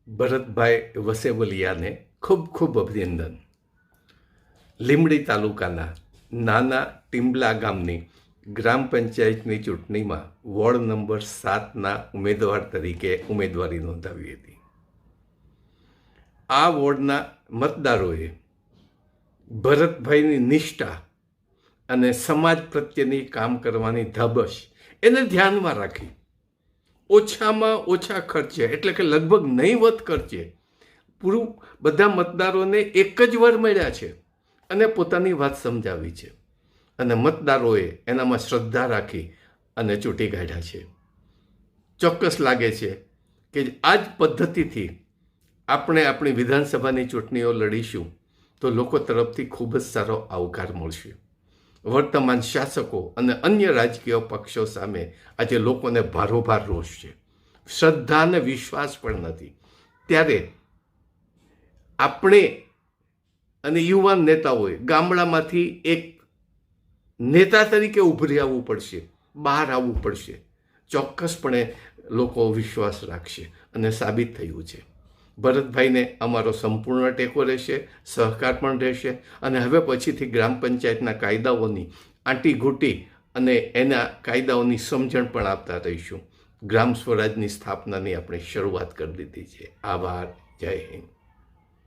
ભરતભાઈ વસેવલિયાને ખૂબ ખૂબ અભિનંદન. લીંબડી તાલુકાના નાના ટીમ્બલા ગામની ગ્રામ પંચાયતની ચૂંટણીમાં વોર્ડ નંબર 7ના ઉમેદવાર તરીકે ઉમેદવારી નોંધાવી હતી. આ વોર્ડના મતદારોએ ભરતભાઈની નિષ્ઠા અને સમાજ પ્રત્યેની કામ કરવાની ધબશ એને ધ્યાનમાં રાખી ઓછામાં ઓછા ખર્ચે, એટલે કે લગભગ નહીવત ખર્ચે પૂરું બધા મતદારોને એક જ વાર મળ્યા છે અને પોતાની વાત સમજાવી છે અને મતદારોએ એનામાં શ્રદ્ધા રાખી અને ચૂંટી કાઢ્યા છે. ચોક્કસ લાગે છે કે આ જ પદ્ધતિથી આપણે આપણી વિધાનસભાની ચૂંટણીઓ લડીશું તો લોકો તરફથી ખૂબ જ સારો આવકાર મળશે. વર્તમાન શાસકો અને અન્ય રાજકીય પક્ષો સામે આજે લોકોને ભારોભાર રોષ છે, શ્રદ્ધા અને વિશ્વાસ પણ નથી. ત્યારે આપણે અને યુવાન નેતાઓએ ગામડામાંથી એક નેતા તરીકે ઉભરી આવવું પડશે, બહાર આવવું પડશે. ચોક્કસપણે લોકો વિશ્વાસ રાખશે અને સાબિત થયું છે. ભરતભાઈને અમારો સંપૂર્ણ ટેકો રહેશે, સહકાર પણ રહેશે અને હવે પછીથી ગ્રામ પંચાયતના કાયદાઓની આંટીઘૂંટી અને એના કાયદાઓની સમજણ પણ આપતા રહીશું. ગ્રામ સ્વરાજની સ્થાપનાની આપણે શરૂઆત કરી દીધી છે. આભાર. જય હિન્દ.